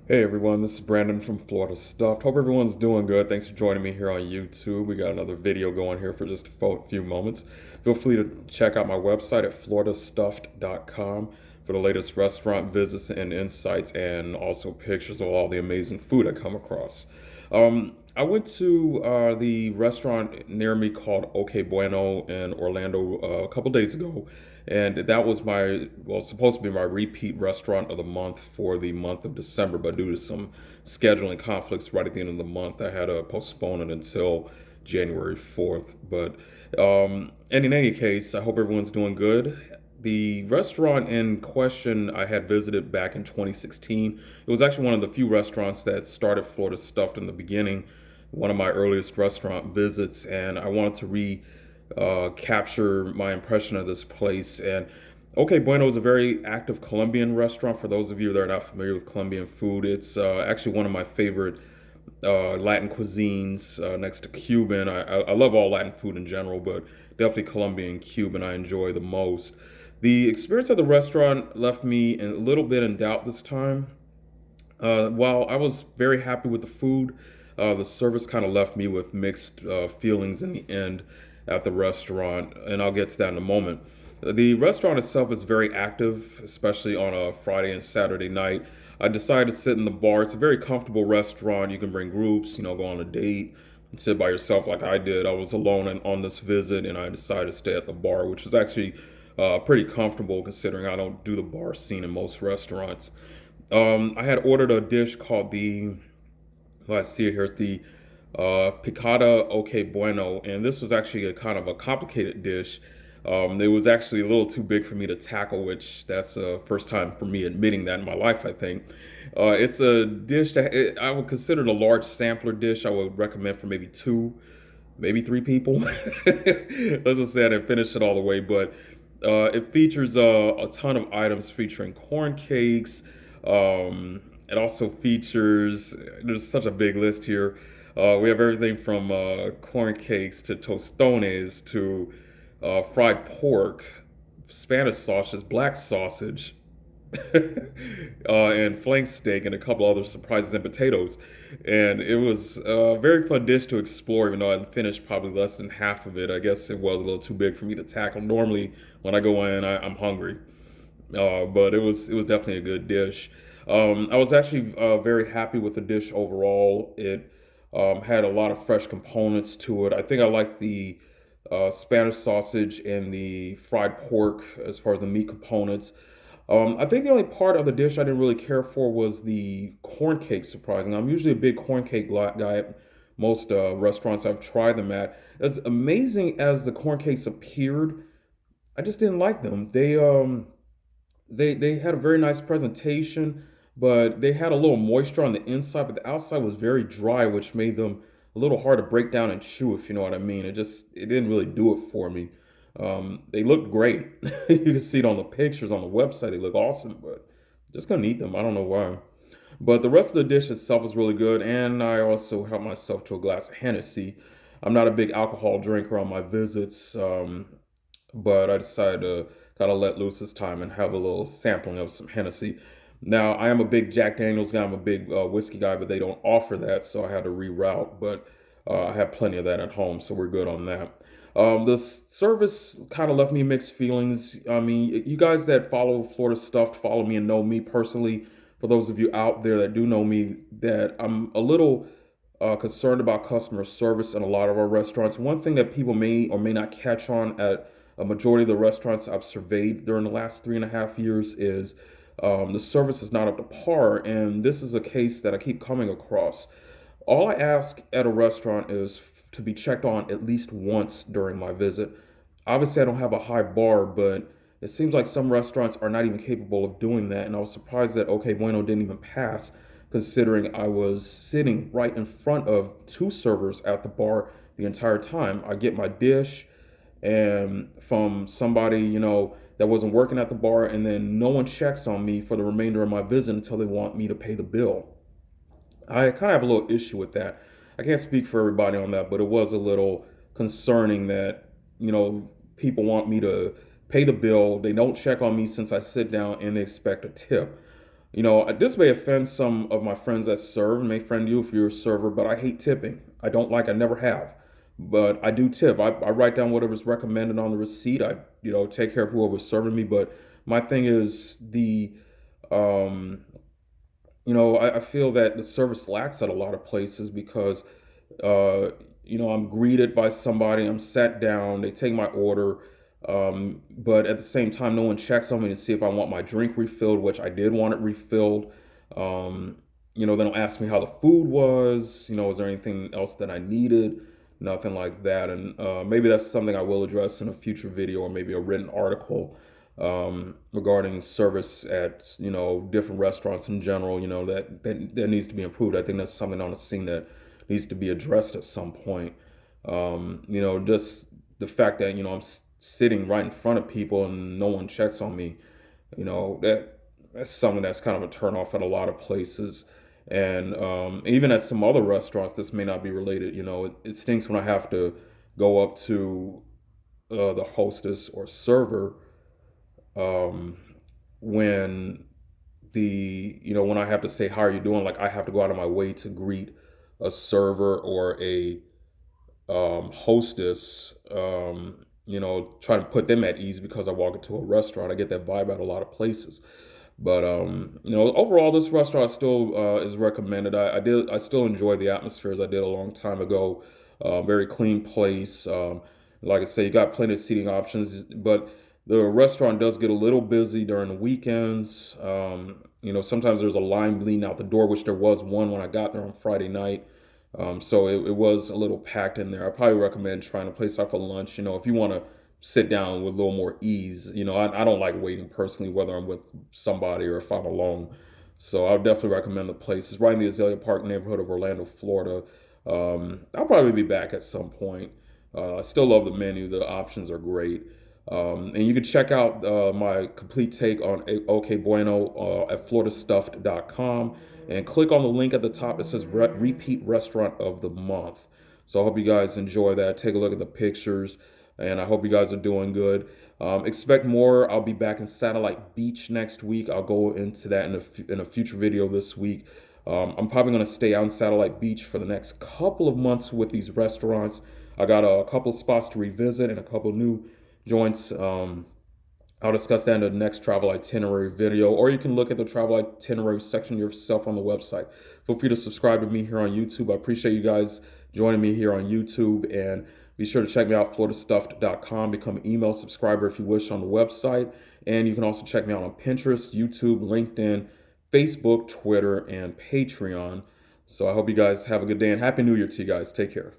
Hey everyone, this is Brandon from Florida Stuffed. Hope everyone's doing good. Thanks for joining me here on YouTube. We got another video going here for just a few moments. Feel free to check out my website at floridastuffed.com for the latest restaurant visits and insights, and also pictures of all the amazing food I come across. I went to the restaurant near me called Oh Que Bueno in Orlando a couple days ago, and that was supposed to be my repeat restaurant of the month for the month of December, but due to some scheduling conflicts right at the end of the month, I had to postpone it until January 4th. And in any case, I hope everyone's doing good. The restaurant in question I had visited back in 2016. It was actually one of the few restaurants that started Florida Stuffed in the beginning, one of my earliest restaurant visits, and I wanted to capture my impression of this place. And Okay Bueno is a very active Colombian restaurant. For those of you that are not familiar with Colombian food, it's actually one of my favorite Latin cuisines next to Cuban. I love all Latin food in general, but definitely Colombian Cuban I enjoy the most. The experience at the restaurant left me a little bit in doubt this time. While I was very happy with the food, the service kind of left me with mixed feelings in the end at the restaurant, and I'll get to that in a moment. The restaurant itself is very active, especially on a Friday and Saturday night. I decided to sit in the bar. It's a very comfortable restaurant. You can bring groups, go on a date and sit by yourself like I did. I was alone on this visit, and I decided to stay at the bar, which is actually pretty comfortable considering I don't do the bar scene in most restaurants. I had ordered a dish called well, I see it here, it's the picada Oh Que Bueno, and this was actually a kind of a complicated dish. It was actually a little too big for me to tackle, which that's the first time for me admitting that in my life, I think. It's a dish I would consider it a large sampler dish. I would recommend for maybe two, maybe three people. Let's just say I didn't finish it all the way, but it features a ton of items featuring corn cakes. It also features, there's such a big list here. We have everything from corn cakes to tostones to fried pork, Spanish sausage, black sausage, and flank steak, and a couple other surprises and potatoes. And it was a very fun dish to explore, even though I finished probably less than half of it. I guess it was a little too big for me to tackle. Normally, when I go in, I'm hungry, but it was definitely a good dish. I was actually very happy with the dish overall. It had a lot of fresh components to it. I think I like the Spanish sausage and the fried pork as far as the meat components. I think the only part of the dish I didn't really care for was the corn cake. Surprising, I'm usually a big corn cake guy at most restaurants I've tried them at. As amazing as the corn cakes appeared, I just didn't like them. They had a very nice presentation, but they had a little moisture on the inside, but the outside was very dry, which made them a little hard to break down and chew, if you know what I mean. It didn't really do it for me. They looked great. You can see it on the pictures on the website. They look awesome, but just couldn't eat them. I don't know why. But the rest of the dish itself was really good, and I also helped myself to a glass of Hennessy. I'm not a big alcohol drinker on my visits, but I decided to kind of let loose this time and have a little sampling of some Hennessy. Now, I am a big Jack Daniels guy. I'm a big whiskey guy, but they don't offer that, so I had to reroute. But I have plenty of that at home, so we're good on that. The service kind of left me mixed feelings. I mean, you guys that follow Florida Stuffed follow me and know me personally. For those of you out there that do know me, that I'm a little concerned about customer service in a lot of our restaurants. One thing that people may or may not catch on at a majority of the restaurants I've surveyed during the last 3.5 years is the service is not up to par, and this is a case that I keep coming across. All I ask at a restaurant is to be checked on at least once during my visit. Obviously, I don't have a high bar, but it seems like some restaurants are not even capable of doing that, and I was surprised that OK Bueno didn't even pass, considering I was sitting right in front of two servers at the bar the entire time. I get my dish and from somebody, that wasn't working at the bar, and then no one checks on me for the remainder of my visit until they want me to pay the bill. I kind of have a little issue with that. I can't speak for everybody on that, but it was a little concerning that, people want me to pay the bill. They don't check on me since I sit down and they expect a tip. This may offend some of my friends that serve, and may offend you if you're a server, but I hate tipping. I never have. But I do tip. I write down whatever's recommended on the receipt. Take care of whoever's serving me. But my thing is um, I feel that the service lacks at a lot of places because, uh, I'm greeted by somebody, I'm sat down, they take my order, but at the same time, no one checks on me to see if I want my drink refilled, which I did want it refilled. Um, they don't ask me how the food was, is there anything else that I needed? Nothing like that. And maybe that's something I will address in a future video or maybe a written article regarding service at different restaurants in general. That needs to be improved. I think that's something on the scene that needs to be addressed at some point. Just the fact that I'm sitting right in front of people and no one checks on me. That's something that's kind of a turnoff at a lot of places. And even at some other restaurants, this may not be related. It stinks when I have to go up to the hostess or server um, when when I have to say, how are you doing? Like I have to go out of my way to greet a server or a hostess, trying to put them at ease because I walk into a restaurant. I get that vibe at a lot of places. But overall, this restaurant still is recommended. I still enjoy the atmosphere as I did a long time ago. Very clean place. Like I say, you got plenty of seating options, but the restaurant does get a little busy during the weekends. Sometimes there's a line bleeding out the door, which there was one when I got there on Friday night. So it was a little packed in there. I probably recommend trying a place out for lunch. If you want to sit down with a little more ease. I don't like waiting personally, whether I'm with somebody or if I'm alone. So I would definitely recommend the place. It's right in the Azalea Park neighborhood of Orlando, Florida. I'll probably be back at some point. I still love the menu. The options are great. And you can check out my complete take on Oh Que Bueno at floridastuffed.com and click on the link at the top that says Repeat Restaurant of the Month. So I hope you guys enjoy that. Take a look at the pictures, and I hope you guys are doing good. Expect more. I'll be back in Satellite Beach next week. I'll go into that in a future video this week. I'm probably going to stay out in Satellite Beach for the next couple of months with these restaurants. I got a couple of spots to revisit and a couple new joints. I'll discuss that in the next travel itinerary video, or you can look at the travel itinerary section yourself on the website. Feel free to subscribe to me here on YouTube. I appreciate you guys joining me here on YouTube, and be sure to check me out, floridastuffed.com. Become an email subscriber if you wish on the website, and you can also check me out on Pinterest, YouTube, LinkedIn, Facebook, Twitter, and Patreon. So I hope you guys have a good day, and Happy New Year to you guys. Take care.